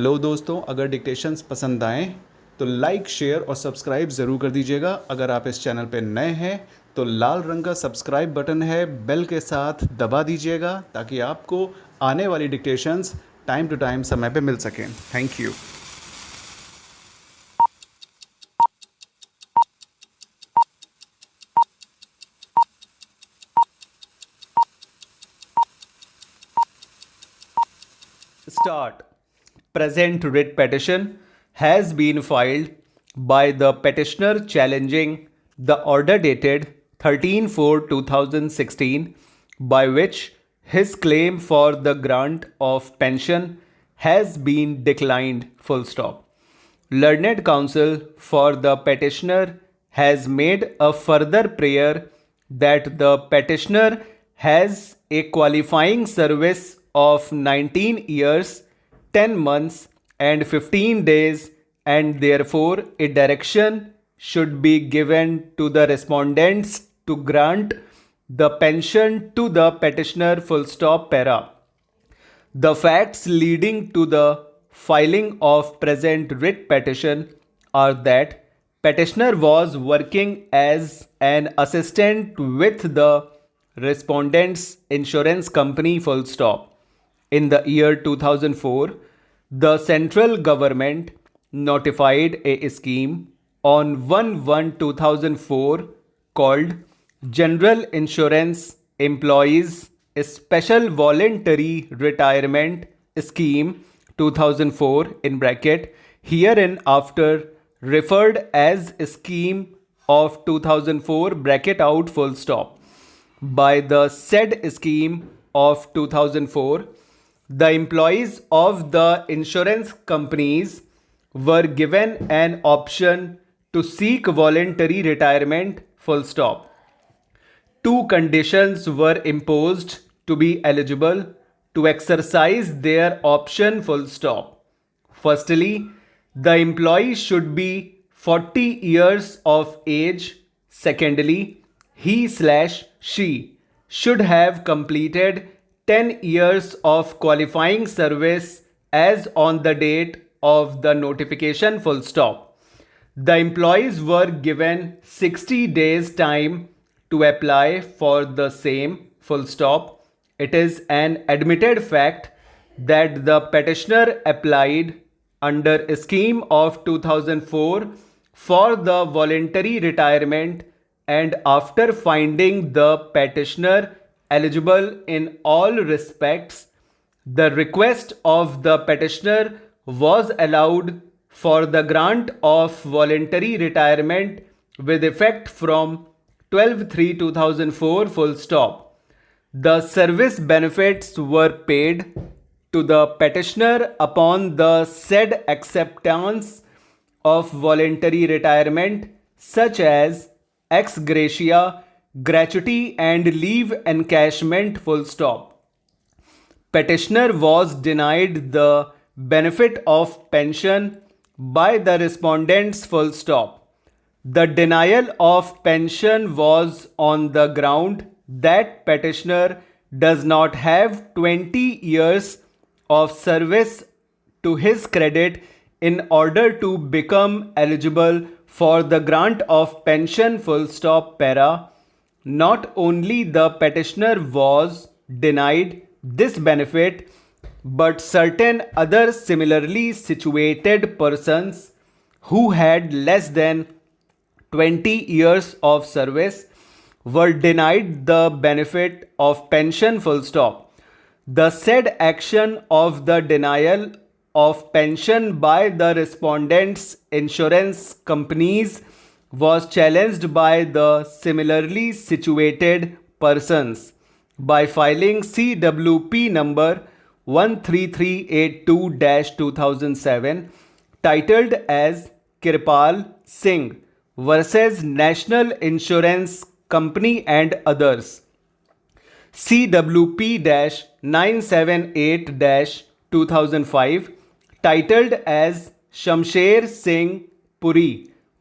Hello दोस्तों, अगर dictations पसंद आएँ तो लाइक, शेयर और सब्सक्राइब ज़रूर कर दीजिएगा। अगर आप इस चैनल पे नए हैं तो लाल रंग का सब्सक्राइब बटन है, बेल के साथ दबा दीजिएगा ताकि आपको आने वाली डिक्टेशंस टाइम टू टाइम समय पे मिल सकें। Thank you. Start. Present writ petition has been filed by the petitioner challenging the order dated 13/4/2016 by which his claim for the grant of pension has been declined. Full stop. Learned counsel for the petitioner has made a further prayer that the petitioner has a qualifying service of 19 years, 10 months, and 15 days, and therefore a direction should be given to the respondents to grant the pension to the petitioner. Full stop. Para. The facts leading to the filing of present writ petition are that petitioner was working as an assistant with the respondent's insurance company. Full stop. In the year 2004, the central government notified a scheme on 1/1/2004 called General Insurance Employees Special Voluntary Retirement Scheme 2004 in bracket herein after referred as scheme of 2004 bracket out full stop. By the said scheme of 2004, the employees of the insurance companies were given an option to seek voluntary retirement. Full stop. Two conditions were imposed to be eligible to exercise their option. Full stop. Firstly, the employee should be 40 years of age. Secondly, he/she should have completed 10 years of qualifying service as on the date of the notification. Full stop. The employees were given 60 days time to apply for the same. Full stop. It is an admitted fact that the petitioner applied under a scheme of 2004 for the voluntary retirement, and after finding the petitioner eligible in all respects, the request of the petitioner was allowed for the grant of voluntary retirement with effect from 12/3/2004. Full stop. The service benefits were paid to the petitioner upon the said acceptance of voluntary retirement, such as ex gratia, gratuity, and leave encashment. Full stop. Petitioner was denied the benefit of pension by the respondents. Full stop. The denial of pension was on the ground that petitioner does not have 20 years of service to his credit in order to become eligible for the grant of pension. Full stop. Para. Not only the petitioner was denied this benefit, but certain other similarly situated persons who had less than 20 years of service were denied the benefit of pension. Full stop. The said action of the denial of pension by the respondents' insurance companies was challenged by the similarly situated persons by filing CWP number 13382-2007 titled as Kirpal Singh versus National Insurance Company and others. CWP-978-2005 titled as Shamsher Singh Puri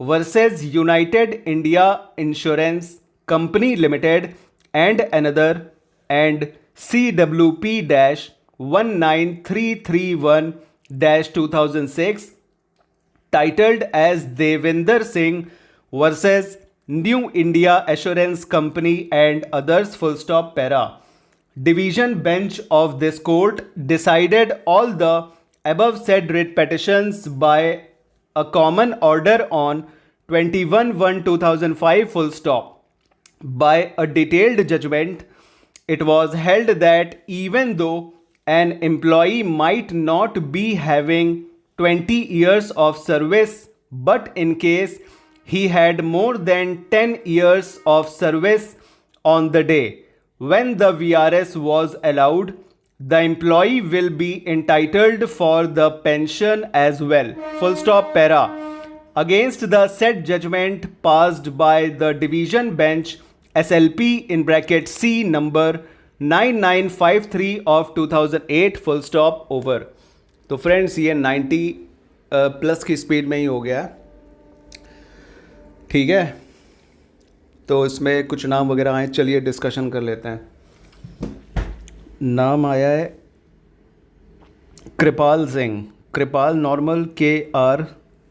versus United India Insurance Company Limited and another, and CWP-19331 2006, titled as Devinder Singh versus New India Assurance Company and others, full stop, para. Division bench of this court decided all the above said writ petitions by a common order on 21/1/2005, full stop. By a detailed judgment, it was held that even though an employee might not be having 20 years of service, but in case he had more than 10 years of service on the day when the VRS was allowed, the employee will be entitled for the pension as well. Full stop, para. Against the said judgment passed by the division bench SLP in bracket C number 9953 of 2008, full stop, over. तो friends ये 90 plus की speed में ही हो गया, ठीक है। तो इसमें कुछ नाम वगैरह आए, चलिए डिस्कशन कर लेते हैं। नाम आया है Kripal Singh. Kripal normal KR,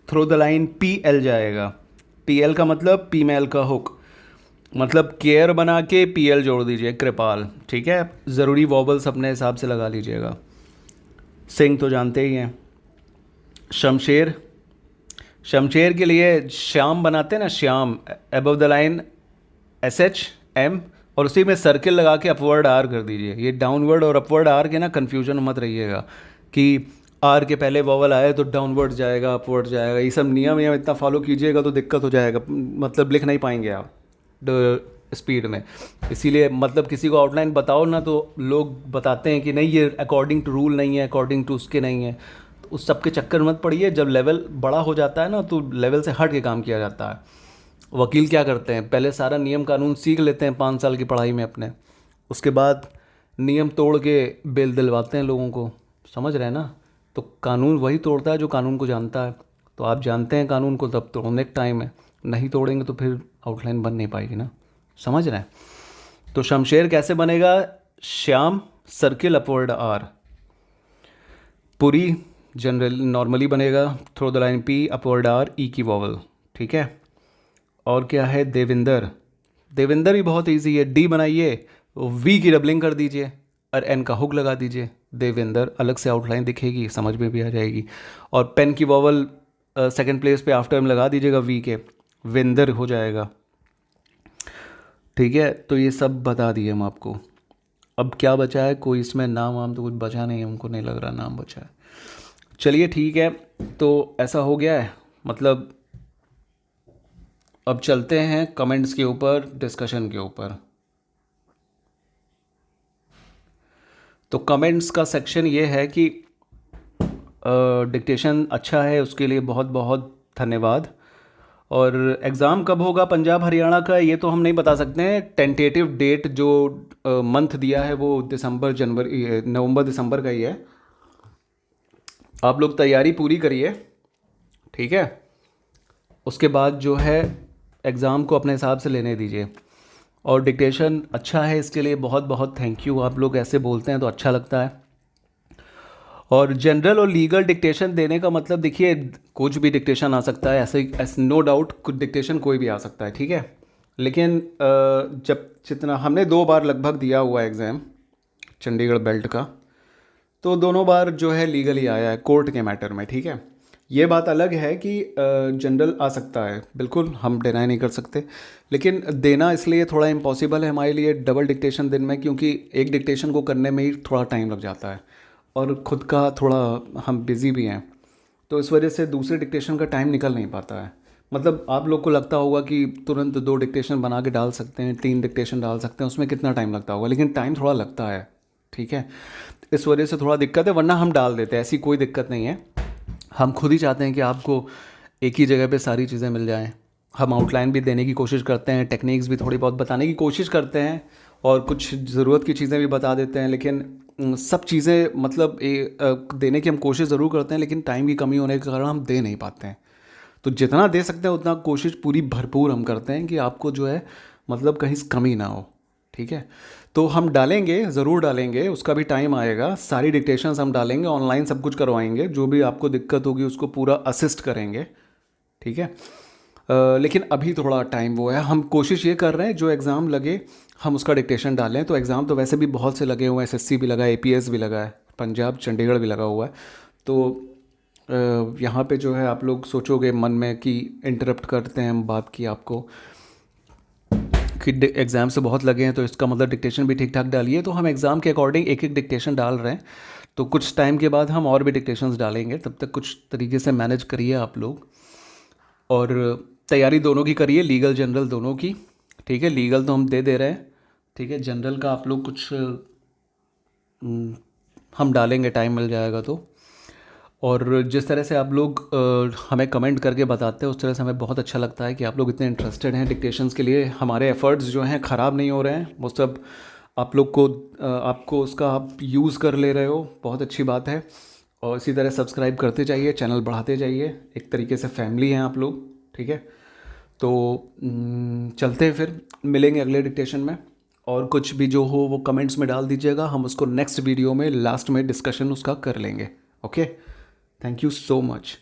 through the line PL जाएगा। PL का मतलब फीमेल का हुक, मतलब केयर बना के PL जोड़ दीजिए, कृपाल, ठीक है। ज़रूरी वॉबल्स अपने हिसाब से लगा लीजिएगा। सिंह तो जानते ही हैं। शमशेर, शमशेर के लिए श्याम बनाते हैं ना, Shyam, above the line SHM और उसी में सर्किल लगा के अपवर्ड R कर दीजिए। ये डाउनवर्ड और अपवर्ड R के ना कन्फ्यूजन मत रहिएगा कि R के पहले वॉवल आए तो डाउनवर्ड जाएगा, अपवर्ड जाएगा। ये सब नियम इतना फॉलो कीजिएगा तो दिक्कत हो जाएगा, मतलब लिख नहीं पाएंगे आप स्पीड में। इसीलिए मतलब किसी को आउटलाइन बताओ ना तो लोग बताते हैं कि नहीं ये अकॉर्डिंग टू रूल नहीं है, अकॉर्डिंग टू उसके नहीं है। तो उस सब के चक्कर मत पड़िए। जब लेवल बड़ा हो जाता है ना तो लेवल से हट के काम किया जाता है। वकील क्या करते हैं, पहले सारा नियम कानून सीख लेते हैं 5 साल की पढ़ाई में अपने, उसके बाद नियम तोड़ के बेल दिलवाते हैं लोगों को, समझ रहे हैं ना। तो कानून वही तोड़ता है जो कानून को जानता है। तो आप जानते हैं कानून को, तब तोड़ने का टाइम है। नहीं तोड़ेंगे तो फिर आउटलाइन बन नहीं पाएगी ना, समझ रहे हैं। तो शमशेर कैसे बनेगा, श्याम सर्किल अपवर्ड R। पुरी जनरल नॉर्मली बनेगा, through the line P upward R E की वॉवल, ठीक है। और क्या है, देविंदर, देविंदर भी बहुत इजी है। D बनाइए, V की डबलिंग कर दीजिए और N का हुक लगा दीजिए। देविंदर अलग से आउटलाइन दिखेगी, समझ में भी आ जाएगी। और पेन की वॉवल सेकंड प्लेस पे आफ्टर में लगा दीजिएगा V के, विंदर हो जाएगा, ठीक है। तो ये सब बता दिए हम आपको। अब क्या बचा है, कोई इसमें नाम वाम तो कुछ बचा नहीं, हमको नहीं लग रहा नाम बचा है। चलिए ठीक है, तो ऐसा हो गया है, मतलब अब चलते हैं कमेंट्स के ऊपर, डिस्कशन के ऊपर। तो कमेंट्स का सेक्शन ये है कि डिक्टेशन अच्छा है, उसके लिए बहुत बहुत धन्यवाद। और एग्ज़ाम कब होगा पंजाब हरियाणा का ये तो हम नहीं बता सकते हैं। टेंटेटिव डेट जो मंथ दिया है वो दिसंबर, जनवरी, नवंबर दिसंबर का ही है। आप लोग तैयारी पूरी करिए, ठीक है। उसके बाद जो है एग्ज़ाम को अपने हिसाब से लेने दीजिए। और डिक्टेशन अच्छा है, इसके लिए बहुत बहुत थैंक यू। आप लोग ऐसे बोलते हैं तो अच्छा लगता है। और जनरल और लीगल डिक्टेशन देने का मतलब, देखिए कुछ भी डिक्टेशन आ सकता है, ऐसे नो डाउट कुछ डिक्टेशन कोई भी आ सकता है, ठीक है। लेकिन जब जितना हमने 2 बार लगभग दिया हुआ है एग्ज़ाम चंडीगढ़ बेल्ट का, तो दोनों बार जो है लीगली आया है कोर्ट के मैटर में, ठीक है। ये बात अलग है कि जनरल आ सकता है, बिल्कुल हम डिनाई नहीं कर सकते, लेकिन देना इसलिए थोड़ा इम्पॉसिबल है हमारे लिए डबल डिक्टेशन दिन में, क्योंकि एक डिक्टेशन को करने में ही थोड़ा टाइम लग जाता है और ख़ुद का थोड़ा हम बिज़ी भी हैं, तो इस वजह से दूसरे डिक्टेशन का टाइम निकल नहीं पाता है। मतलब आप लोग को लगता होगा कि तुरंत 2 डिक्टेशन बना के डाल सकते हैं, 3 डिक्टेशन डाल सकते हैं, उसमें कितना टाइम लगता होगा, लेकिन टाइम थोड़ा लगता है, ठीक है। इस वजह से थोड़ा दिक्कत है, वरना हम डाल देते हैं, ऐसी कोई दिक्कत नहीं है। हम खुद ही चाहते हैं कि आपको एक ही जगह पे सारी चीज़ें मिल जाएं। हम आउटलाइन भी देने की कोशिश करते हैं, टेक्निक्स भी थोड़ी बहुत बताने की कोशिश करते हैं और कुछ ज़रूरत की चीज़ें भी बता देते हैं, लेकिन सब चीज़ें मतलब देने की हम कोशिश ज़रूर करते हैं, लेकिन टाइम की कमी होने के कारण हम दे नहीं पाते हैं। तो जितना दे सकते हैं उतना कोशिश पूरी भरपूर हम करते हैं कि आपको जो है मतलब कहीं कमी ना हो, ठीक है। तो हम डालेंगे, ज़रूर डालेंगे, उसका भी टाइम आएगा। सारी डिक्टेशंस हम डालेंगे, ऑनलाइन सब कुछ करवाएंगे, जो भी आपको दिक्कत होगी उसको पूरा असिस्ट करेंगे, ठीक है। लेकिन अभी थोड़ा टाइम वो है, हम कोशिश ये कर रहे हैं जो एग्ज़ाम लगे हम उसका डिक्टेशन डालें। तो एग्ज़ाम तो वैसे भी बहुत से लगे हुए हैं, एसएससी भी लगा है, एपीएस भी लगा है, पंजाब चंडीगढ़ भी लगा हुआ है। तो यहाँ पे जो है आप लोग सोचोगे मन में कि इंटरप्ट करते हैं हम बात की आपको कि एग्ज़ाम से बहुत लगे हैं तो इसका मतलब डिक्टेशन भी ठीक ठाक डालिए। तो हम एग्ज़ाम के अकॉर्डिंग एक एक डिक्टेशन डाल रहे हैं। तो कुछ टाइम के बाद हम और भी डिक्टेशंस डालेंगे, तब तक कुछ तरीके से मैनेज करिए आप लोग। और तैयारी दोनों की करिए, लीगल जनरल दोनों की, ठीक है। लीगल तो हम दे रहे हैं, ठीक है। जनरल का आप लोग कुछ हम डालेंगे, टाइम मिल जाएगा तो। और जिस तरह से आप लोग हमें कमेंट करके बताते हैं उस तरह से हमें बहुत अच्छा लगता है कि आप लोग इतने इंटरेस्टेड हैं डिक्टेशंस के लिए। हमारे एफ़र्ट्स जो हैं ख़राब नहीं हो रहे हैं, वो सब आप लोग को आपको उसका आप यूज़ कर ले रहे हो, बहुत अच्छी बात है। और इसी तरह सब्सक्राइब करते जाइए, चैनल बढ़ाते जाइए, एक तरीके से फैमिली हैं आप लोग, ठीक है। तो चलते हैं, फिर मिलेंगे अगले डिक्टेशन में। और कुछ भी जो हो वो कमेंट्स में डाल दीजिएगा, हम उसको नेक्स्ट वीडियो में लास्ट में डिस्कशन उसका कर लेंगे। Okay, thank you so much.